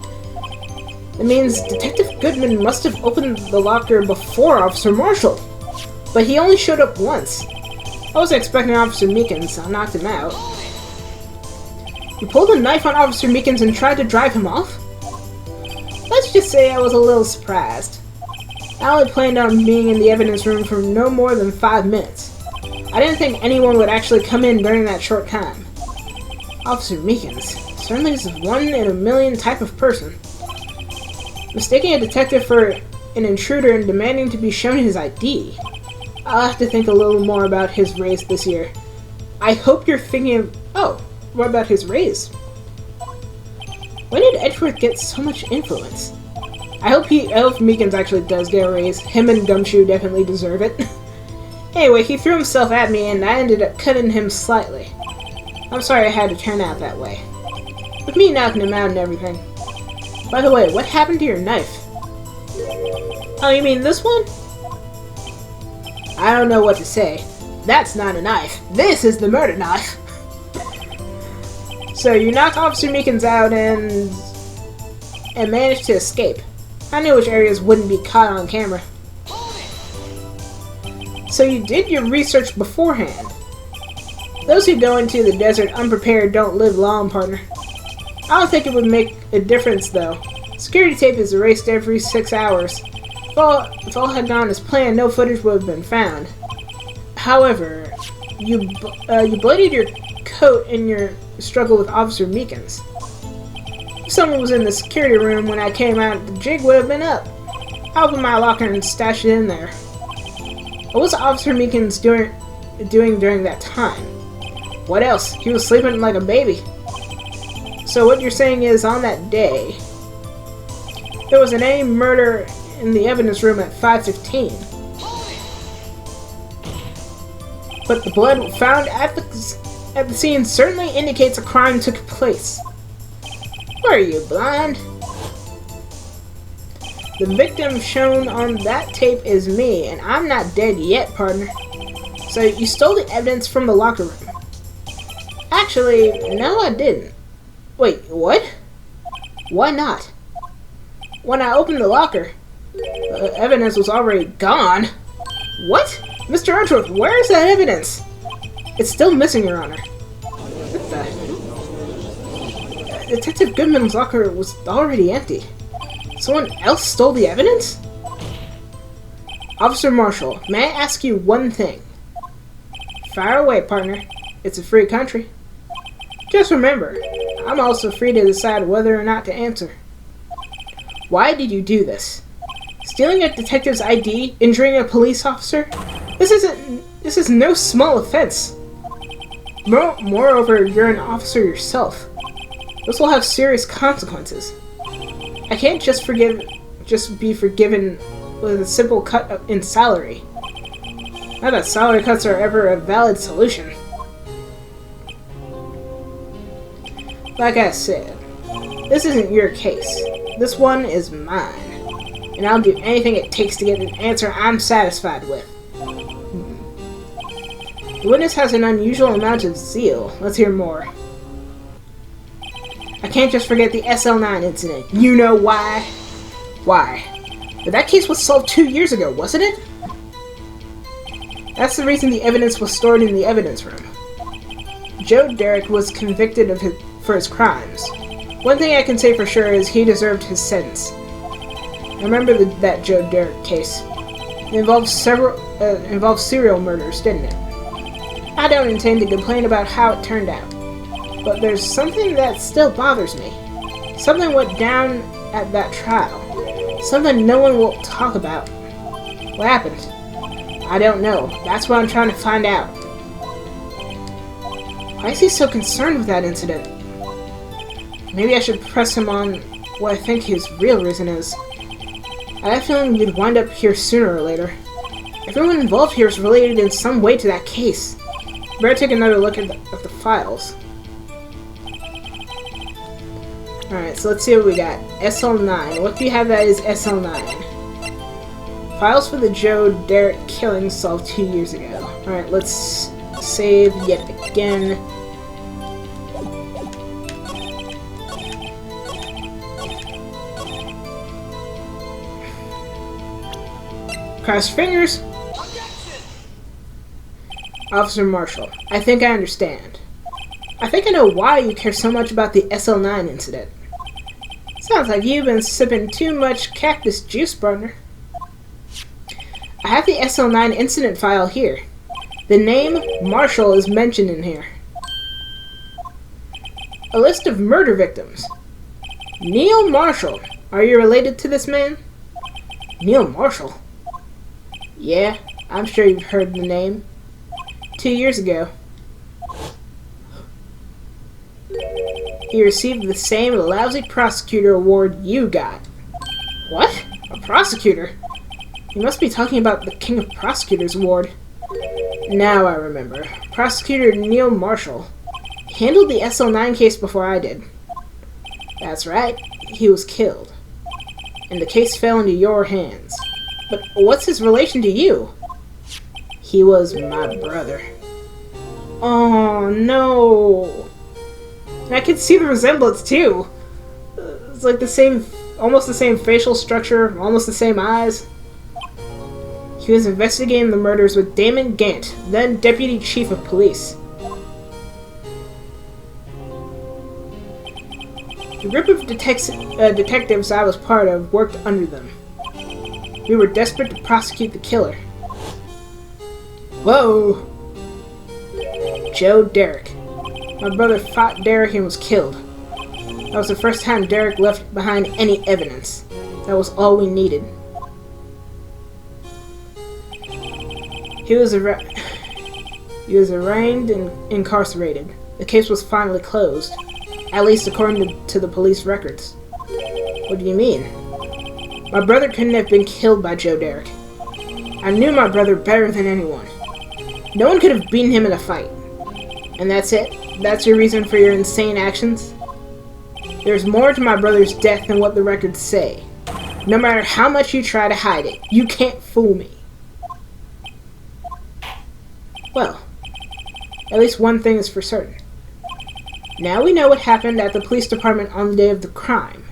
It means Detective Goodman must have opened the locker before Officer Marshall, but he only showed up once. I wasn't expecting Officer Meekins, so I knocked him out. You pulled a knife on Officer Meekins and tried to drive him off? Let's just say I was a little surprised. I only planned on being in the evidence room for no more than 5 minutes. I didn't think anyone would actually come in during that short time. Officer Meekins certainly is a one-in-a-million type of person. Mistaking a detective for an intruder and demanding to be shown his ID. I'll have to think a little more about his raise this year. I hope you're thinking of... Oh, what about his raise? When did Edgeworth get so much influence? I hope Meekins actually does get a raise. Him and Gumshoe definitely deserve it. Anyway, he threw himself at me and I ended up cutting him slightly. I'm sorry I had to turn out that way. With me knocking him out and everything. By the way, what happened to your knife? Oh, you mean this one? I don't know what to say. That's not a knife. This is the murder knife. So you knocked Officer Meekins out and managed to escape. I knew which areas wouldn't be caught on camera. So you did your research beforehand. Those who go into the desert unprepared don't live long, partner. I don't think it would make a difference, though. Security tape is erased every 6 hours. If all had gone as planned, no footage would have been found. However, you bloodied your coat in your struggle with Officer Meekins. If someone was in the security room when I came out, the jig would have been up. I opened my locker and stashed it in there. What was Officer Meekins doing during that time? What else? He was sleeping like a baby. So what you're saying is, on that day, there was an A murder in the evidence room at 5:15. But the blood found at the scene certainly indicates a crime took place. What are you, blind? The victim shown on that tape is me, and I'm not dead yet, partner. So you stole the evidence from the locker room. Actually, no I didn't. Wait, what? Why not? When I opened the locker, the evidence was already gone. What? Mr. Archworth, where is that evidence? It's still missing, Your Honor. What the? Detective Goodman's locker was already empty. Someone else stole the evidence? Officer Marshall, may I ask you one thing? Fire away, partner. It's a free country. Just remember, I'm also free to decide whether or not to answer. Why did you do this? Stealing a detective's ID, injuring a police officer? This is no small offense. Moreover, you're an officer yourself. This will have serious consequences. I can't just be forgiven with a simple cut in salary. Not that salary cuts are ever a valid solution. Like I said, this isn't your case. This one is mine. And I'll do anything it takes to get an answer I'm satisfied with. The witness has an unusual amount of zeal. Let's hear more. I can't just forget the SL9 incident. You know why? Why? But that case was solved 2 years ago, wasn't it? That's the reason the evidence was stored in the evidence room. Joe Derrick was convicted for his crimes. One thing I can say for sure is he deserved his sentence. I remember that Joe Derrick case. It involved serial murders, didn't it? I don't intend to complain about how it turned out. But there's something that still bothers me. Something went down at that trial. Something no one will talk about. What happened? I don't know. That's what I'm trying to find out. Why is he so concerned with that incident? Maybe I should press him on what I think his real reason is. I have a feeling we'd wind up here sooner or later. Everyone involved here is related in some way to that case. Better take another look at the files. Alright, so let's see what we got. SL9. What do you have that is SL9? Files for the Joe Derrick killing solved 2 years ago. Alright, let's save yet again. Cross fingers. Officer Marshall, I think I understand. I think I know why you care so much about the SL9 incident. Sounds like you've been sipping too much cactus juice, partner. I have the SL9 incident file here. The name Marshall is mentioned in here. A list of murder victims. Neil Marshall. Are you related to this man? Neil Marshall? Yeah, I'm sure you've heard the name. 2 years ago, he received the same lousy prosecutor award you got. What? A prosecutor? You must be talking about the King of Prosecutors award. Now I remember. Prosecutor Neil Marshall handled the SL9 case before I did. That's right. He was killed. And the case fell into your hands. But what's his relation to you? He was my brother. Oh, no. And I can see the resemblance, too. It's like the same, almost the same facial structure, almost the same eyes. He was investigating the murders with Damon Gant, then Deputy Chief of Police. The group of detectives I was part of worked under them. We were desperate to prosecute the killer. Whoa! Joe Derrick. My brother fought Derrick and was killed. That was the first time Derrick left behind any evidence. That was all we needed. He was arraigned and incarcerated. The case was finally closed, at least according to the police records. What do you mean? My brother couldn't have been killed by Joe Derrick. I knew my brother better than anyone. No one could have beaten him in a fight. And that's it? That's your reason for your insane actions? There's more to my brother's death than what the records say. No matter how much you try to hide it, you can't fool me. Well, at least one thing is for certain. Now we know what happened at the police department on the day of the crime.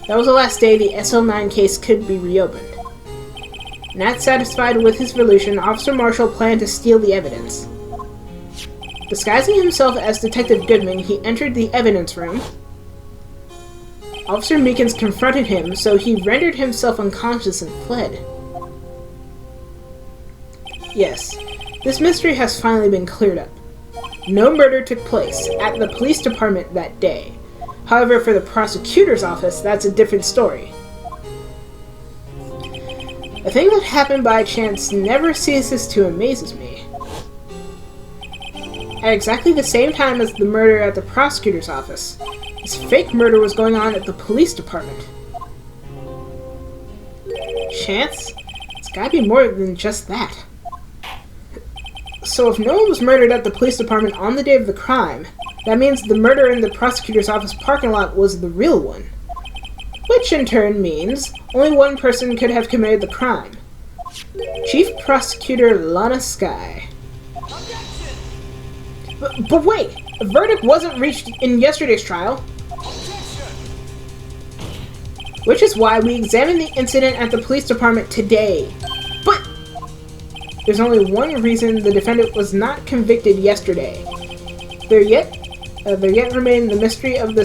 That was the last day the SL9 case could be reopened. Not satisfied with his resolution, Officer Marshall planned to steal the evidence. Disguising himself as Detective Goodman, he entered the evidence room. Officer Meekins confronted him, so he rendered himself unconscious and fled. Yes, this mystery has finally been cleared up. No murder took place at the police department that day. However, for the prosecutor's office, that's a different story. A thing that happened by chance never ceases to amaze me. At exactly the same time as the murder at the prosecutor's office, this fake murder was going on at the police department. Chance? It's gotta be more than just that. So if no one was murdered at the police department on the day of the crime, that means the murder in the prosecutor's office parking lot was the real one. Which in turn means only one person could have committed the crime. Chief Prosecutor Lana Skye. But wait! A verdict wasn't reached in yesterday's trial. Which is why we examined the incident at the police department today. But there's only one reason the defendant was not convicted yesterday. There yet remain the mystery of the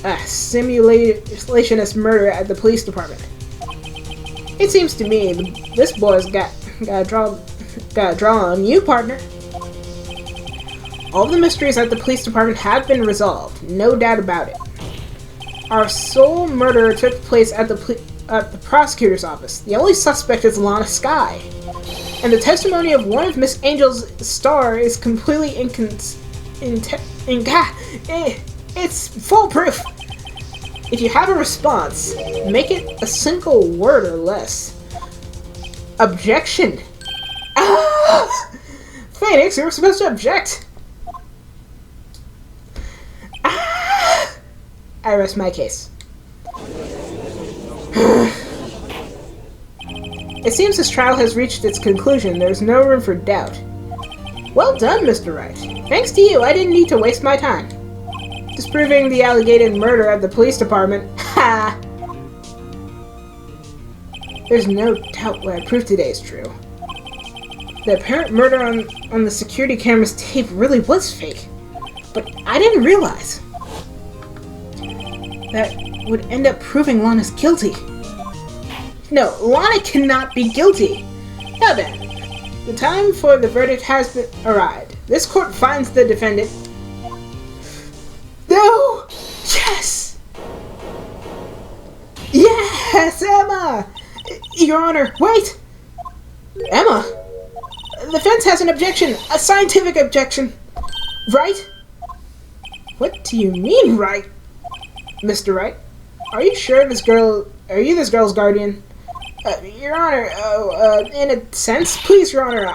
simulationist murder at the police department. It seems to me this boy's got a draw on you, partner. All the mysteries at the police department have been resolved, no doubt about it. Our sole murder took place at the prosecutor's office. The only suspect is Lana Skye. And the testimony of one of Miss Angel's star is completely it's foolproof. If you have a response, make it a single word or less. Objection. Ah! Phoenix, you were supposed to object. Ah! I rest my case. It seems this trial has reached its conclusion. There's no room for doubt. Well done, Mr. Wright. Thanks to you, I didn't need to waste my time disproving the alleged murder at the police department. Ha! There's no doubt what I proved today is true. The apparent murder on the security camera's tape really was fake. But I didn't realize that would end up proving Lana's guilty. No, Lana cannot be guilty. Now then, the time for the verdict has been arrived. This court finds the defendant. No! Yes! Yes, Emma! Your Honor, wait! Emma? The defense has an objection, a scientific objection. Right? What do you mean, Wright? Mr. Wright, are you sure this girl's guardian? Your Honor, in a sense, please, Your Honor,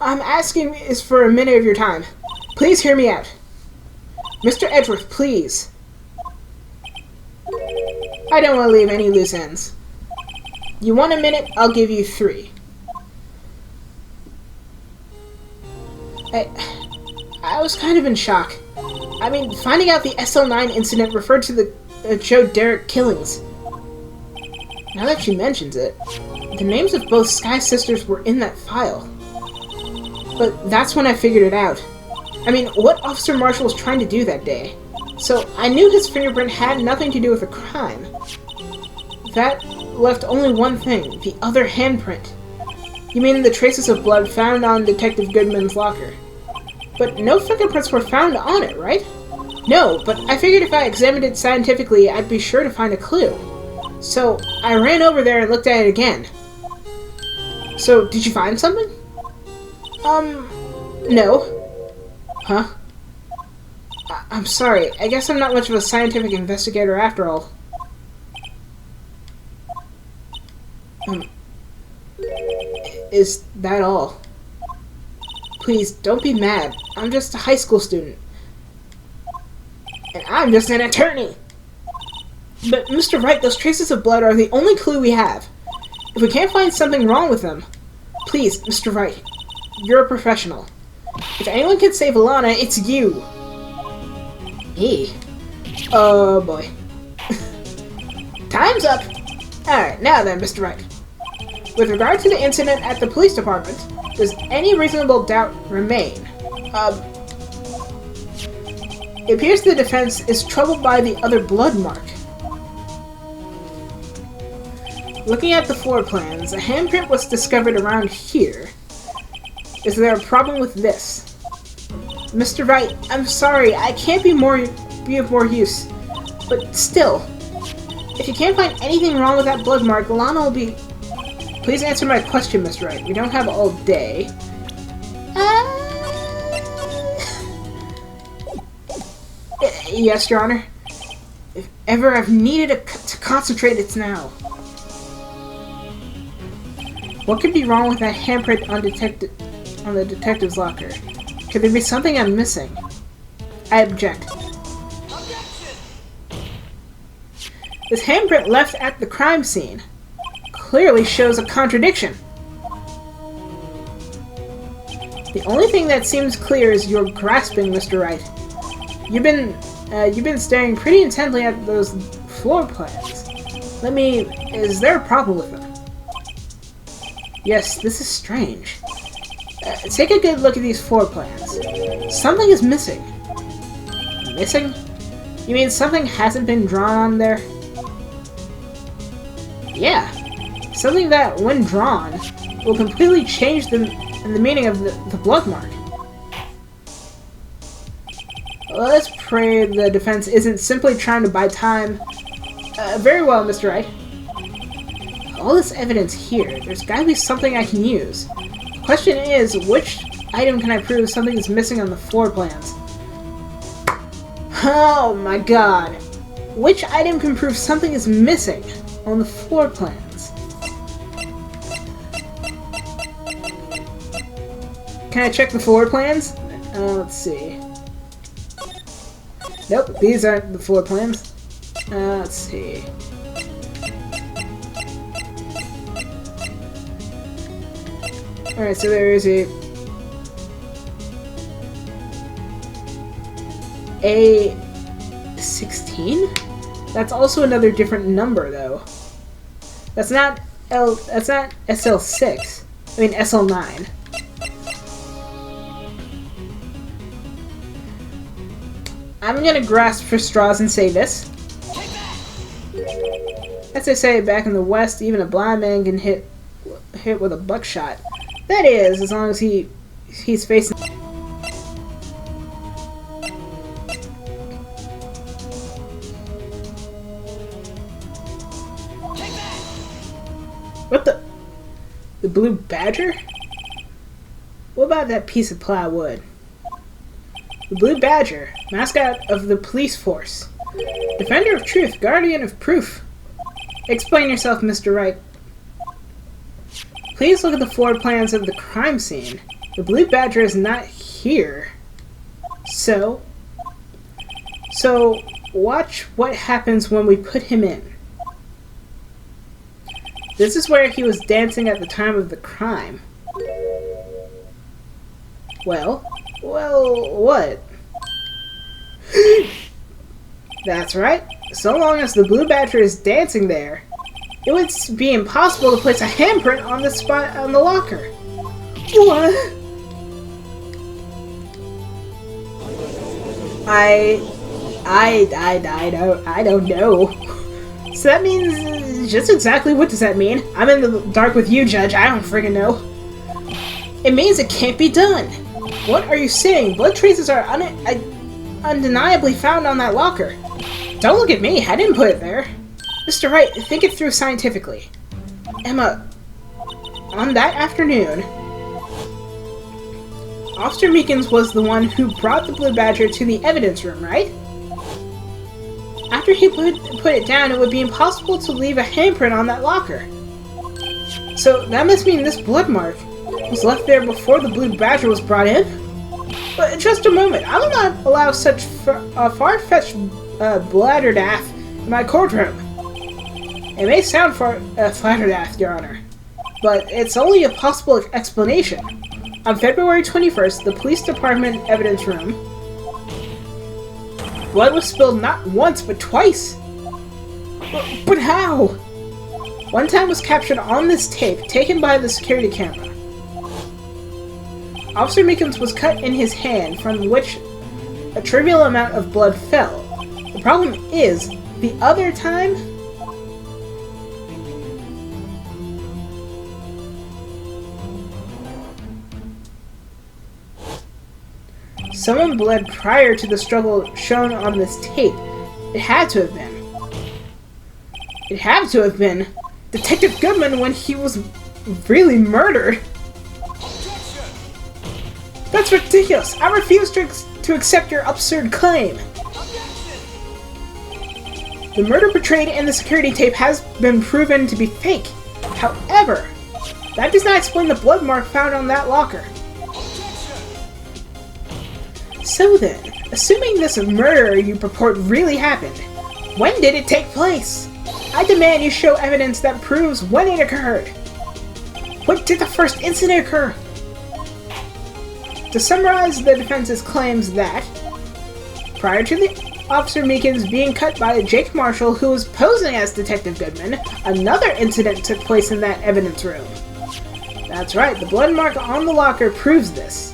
I'm asking is for a minute of your time. Please hear me out. Mr. Edgeworth, please. I don't want to leave any loose ends. You want a minute? I'll give you 3. I was kind of in shock. I mean, finding out the SL9 incident referred to the Joe Derrick killings. Now that she mentions it, the names of both Skye sisters were in that file. But that's when I figured it out. I mean, what Officer Marshall was trying to do that day. So I knew his fingerprint had nothing to do with the crime. That left only one thing, the other handprint. You mean the traces of blood found on Detective Goodman's locker? But no fingerprints were found on it, right? No, but I figured if I examined it scientifically, I'd be sure to find a clue. So I ran over there and looked at it again. So, did you find something? No. Huh? I'm sorry. I guess I'm not much of a scientific investigator after all. Is that all? Please, don't be mad. I'm just a high school student. And I'm just an attorney. But, Mr. Wright, those traces of blood are the only clue we have. If we can't find something wrong with them, please, Mr. Wright, you're a professional. If anyone can save Alana, it's you. Me? Oh boy. Time's up! Alright, now then, Mr. Wright. With regard to the incident at the police department, does any reasonable doubt remain? It appears the defense is troubled by the other blood mark. Looking at the floor plans, a handprint was discovered around here. Is there a problem with this? Mr. Wright, I'm sorry, I can't be of more use. But still, if you can't find anything wrong with that blood mark, Lana will be... Please answer my question, Mr. Wright. We don't have all day. Yes, Your Honor. If ever I've needed to concentrate, it's now. What could be wrong with that handprint on the detective's locker? Could there be something I'm missing? I object. Objection! This handprint left at the crime scene clearly shows a contradiction. The only thing that seems clear is your grasping, Mr. Wright. You've been staring pretty intently at those floor plans. Is there a problem with them? Yes, this is strange. Take a good look at these floor plans. Something is missing. Missing? You mean something hasn't been drawn on there? Yeah. Something that, when drawn, will completely change the meaning of the blood mark. Let's pray the defense isn't simply trying to buy time. Very well, Mr. Wright. All this evidence here, there's gotta be something I can use. The question is, which item can I prove something is missing on the floor plans? Oh my god. Which item can prove something is missing on the floor plans? Can I check the floor plans? Let's see. Nope, these aren't the floor plans. Let's see. Alright, so there is a A16? That's also another different number though. That's not SL6. I mean SL9. I'm gonna grasp for straws and say this. As they say back in the West, even a blind man can hit with a buckshot. That is, as long as he's facing. What the blue badger? What about that piece of plywood? The blue badger, mascot of the police force. Defender of truth, guardian of proof. Explain yourself, Mr. Wright. Please look at the floor plans of the crime scene. The blue badger is not here. So watch what happens when we put him in. This is where he was dancing at the time of the crime. Well, what? That's right. So long as the blue badger is dancing there, it would be impossible to place a handprint on the spot on the locker. What? I don't know. So that means just exactly what does that mean? I'm in the dark with you, Judge. I don't friggin' know. It means it can't be done. What are you saying? Blood traces are undeniably found on that locker. Don't look at me. I didn't put it there. Mr. Wright, think it through scientifically. Emma, on that afternoon, Officer Meekins was the one who brought the blue badger to the evidence room, right? After he put it down, it would be impossible to leave a handprint on that locker. So that must mean this blood mark was left there before the blue badger was brought in? But just a moment, I will not allow such far-fetched bladderdaff my courtroom. It may sound flattered, Your Honor, but it's only a possible explanation. On February 21st, the police department evidence room, blood was spilled not once, but twice. But how? One time was captured on this tape, taken by the security camera. Officer Meekins was cut in his hand, from which a trivial amount of blood fell. The problem is, the other time... someone bled prior to the struggle shown on this tape. It had to have been. It had to have been Detective Goodman when he was really murdered. That's ridiculous! I refuse to accept your absurd claim! The murder portrayed in the security tape has been proven to be fake. However, that does not explain the blood mark found on that locker. So then, assuming this murder you purport really happened, when did it take place? I demand you show evidence that proves when it occurred. When did the first incident occur? To summarize the defense's claims that, prior to the Officer Meekins being cut by Jake Marshall, who was posing as Detective Goodman, another incident took place in that evidence room. That's right, the blood mark on the locker proves this.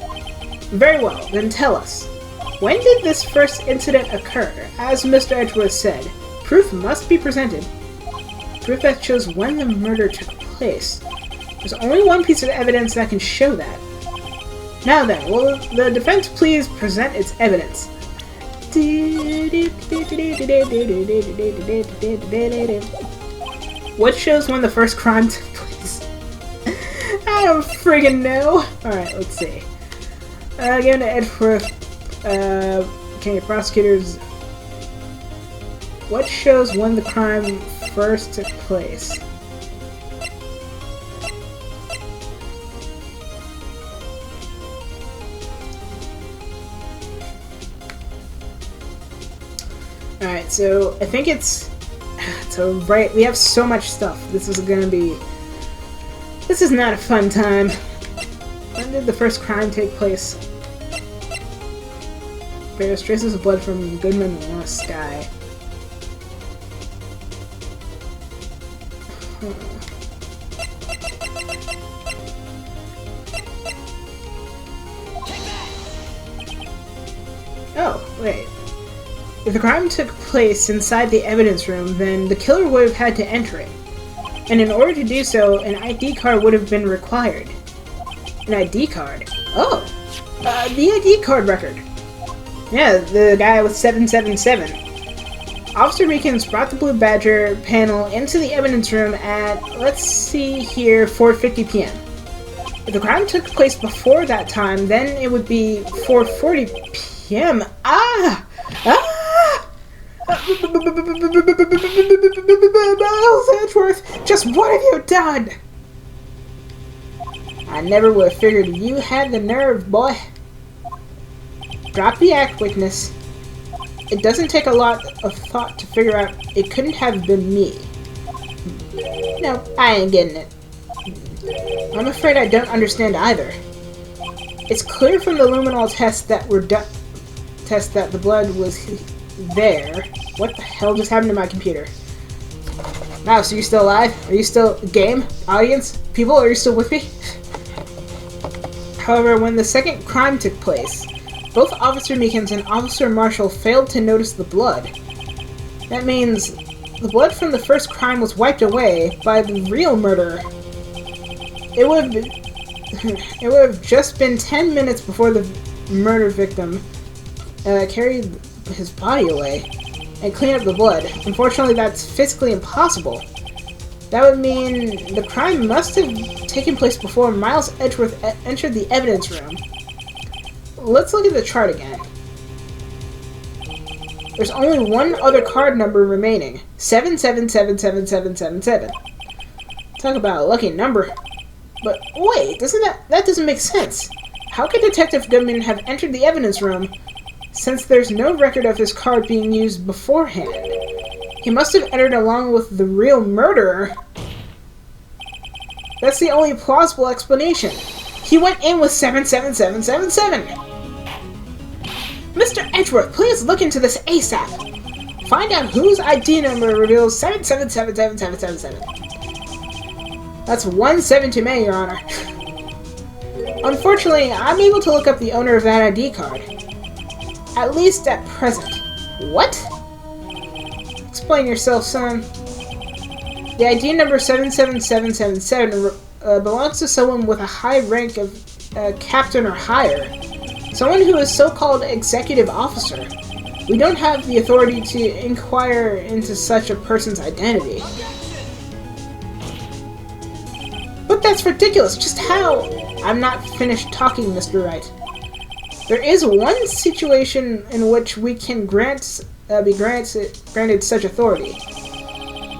Very well, then tell us. When did this first incident occur? As Mr. Edgeworth said, proof must be presented. Proof that shows when the murder took place. There's only one piece of evidence that can show that. Now then, will the defense please present its evidence? What shows when the first crime took place? I don't friggin' know! Alright, let's see. Given to Edgeworth, okay, prosecutors. What shows when the crime first took place? Alright, so I think it's so right. We have so much stuff. This is not a fun time. When did the first crime take place? Various traces of blood from Goodman on the sky. Oh, wait. If the crime took place inside the evidence room, then the killer would have had to enter it. And in order to do so, an ID card would have been required. An ID card? Oh! The ID card record. Yeah, the guy with 777. Officer Meekins brought the Blue Badger panel into the evidence room at, let's see here, 4:50 p.m. If the crime took place before that time, then it would be 4:40 p.m. Ah! Ah! Miles Edgeworth, just what have you done? I never would have figured you had the nerve, boy. Drop the act, witness. It doesn't take a lot of thought to figure out it couldn't have been me. No, I ain't getting it. I'm afraid I don't understand either. It's clear from the luminol tests that were done. Test that the blood was there. What the hell just happened to my computer? Mouse, are you still alive? Are you still game? Audience? People, are you still with me? However, when the second crime took place, both Officer Meekins and Officer Marshall failed to notice the blood. That means the blood from the first crime was wiped away by the real murderer. It would have just been 10 minutes before the murder victim carried his body away and cleaned up the blood. Unfortunately, that's physically impossible. That would mean the crime must have taken place before Miles Edgeworth entered the evidence room. Let's look at the chart again. There's only one other card number remaining. 777777. Talk about a lucky number. But wait, that doesn't make sense. How could Detective Goodman have entered the evidence room since there's no record of his card being used beforehand? He must have entered along with the real murderer. That's the only plausible explanation. He went in with 77777. Mr. Edgeworth, please look into this ASAP. Find out whose ID number reveals 7777777. That's 1-7 too many, Your Honor. Unfortunately, I'm able to look up the owner of that ID card. At least at present. What? Explain yourself, son. The ID number 77777 belongs to someone with a high rank of captain or higher. Someone who is so-called executive officer. We don't have the authority to inquire into such a person's identity. But that's ridiculous. Just how? I'm not finished talking, Mr. Wright. There is one situation in which we can be granted such authority.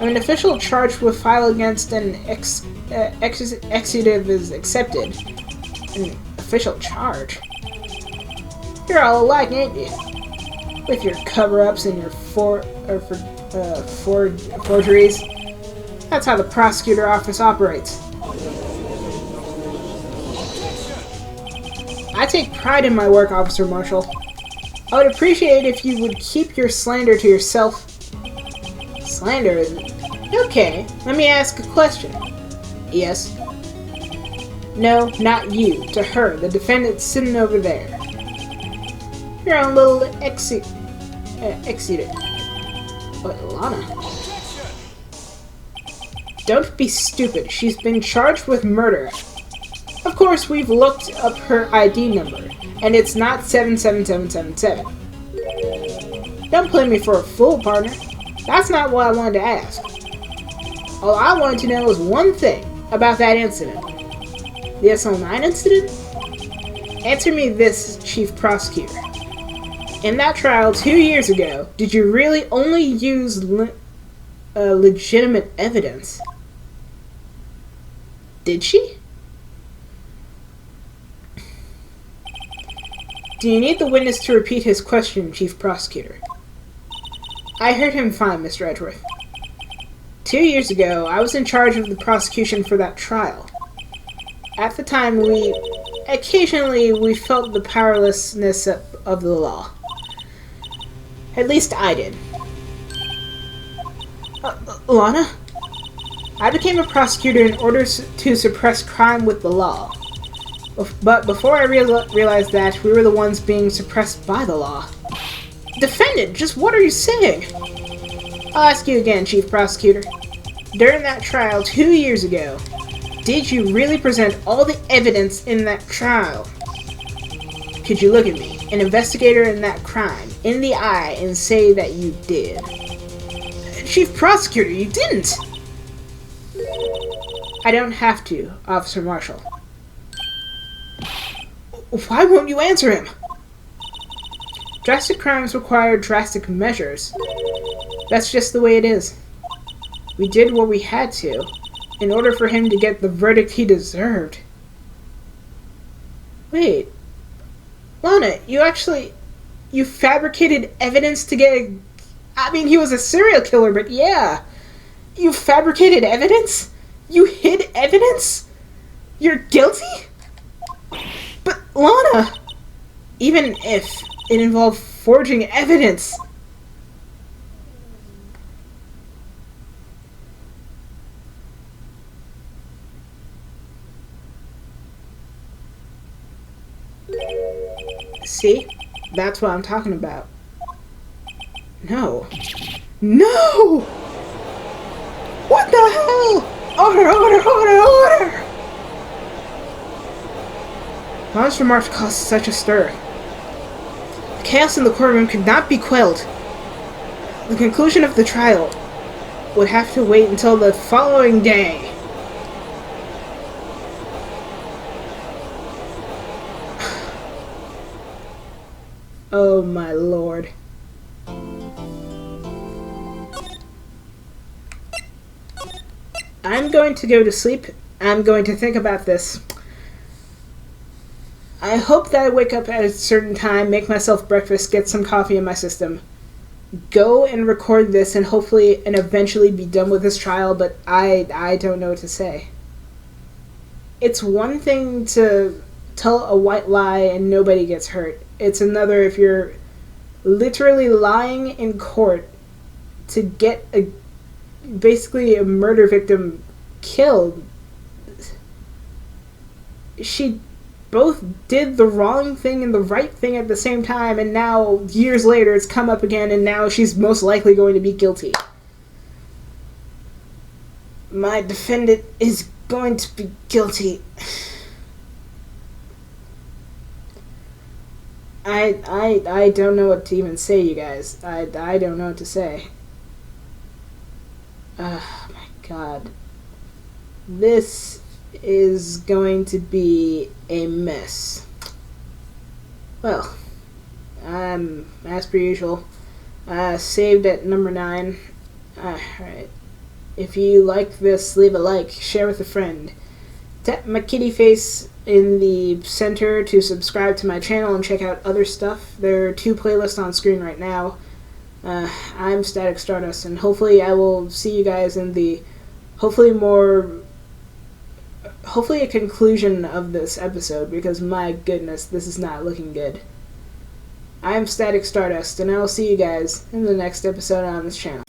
An official charged with file against an executive is accepted. An official charge? You're all alike, ain't you? With your cover-ups and your forgeries. That's how the prosecutor office operates. I take pride in my work, Officer Marshall. I would appreciate if you would keep your slander to yourself. Slander, isn't it? Okay, let me ask a question. Yes? No, not you. To her, the defendant sitting over there. Your own little executive. What, Lana? Don't be stupid. She's been charged with murder. Of course, we've looked up her ID number, and it's not 77777. Don't play me for a fool, partner. That's not what I wanted to ask. All I wanted to know was one thing about that incident. The SL9 incident? Answer me this, Chief Prosecutor. In that trial 2 years ago, did you really only use legitimate evidence? Did she? Do you need the witness to repeat his question, Chief Prosecutor? I heard him fine, Mr. Edgeworth. 2 years ago, I was in charge of the prosecution for that trial. At the time, occasionally we felt the powerlessness of the law. At least I did. Lana? I became a prosecutor in order to suppress crime with the law. But before I realized that, we were the ones being suppressed by the law. Defendant, just what are you saying? I'll ask you again, Chief Prosecutor. During that trial 2 years ago, did you really present all the evidence in that trial? Could you look at me, an investigator in that crime, in the eye and say that you did? Chief Prosecutor, you didn't! I don't have to, Officer Marshall. Why won't you answer him? Drastic crimes require drastic measures. That's just the way it is. We did what we had to, in order for him to get the verdict he deserved. Wait. Lana, you fabricated evidence to get I mean, he was a serial killer, but yeah. You fabricated evidence? You hid evidence? You're guilty? But Lana, even if it involved forging evidence. See? That's what I'm talking about. No. No! What the hell? Order, order, order, order! Lana's remarks caused such a stir. The chaos in the courtroom could not be quelled. The conclusion of the trial would have to wait until the following day. Oh my lord. I'm going to go to sleep. I'm going to think about this. I hope that I wake up at a certain time, make myself breakfast, get some coffee in my system. go and record this and hopefully and eventually be done with this trial, but I don't know what to say. It's one thing to tell a white lie and nobody gets hurt. It's another if you're literally lying in court to get basically a murder victim killed. She both did the wrong thing and the right thing at the same time, and now, years later, it's come up again, and now she's most likely going to be guilty. My defendant is going to be guilty. I don't know what to even say, you guys. I don't know what to say. Oh my god. This is going to be a mess. Well, as per usual, saved at number 9. Alright. If you like this, leave a like, share with a friend. Tap my kitty face in the center to subscribe to my channel and check out other stuff. There are 2 playlists on screen right now. I'm Static Stardust, and hopefully I will see you guys in the hopefully a conclusion of this episode, because my goodness, this is not looking good. I'm Static Stardust, and I will see you guys in the next episode on this channel.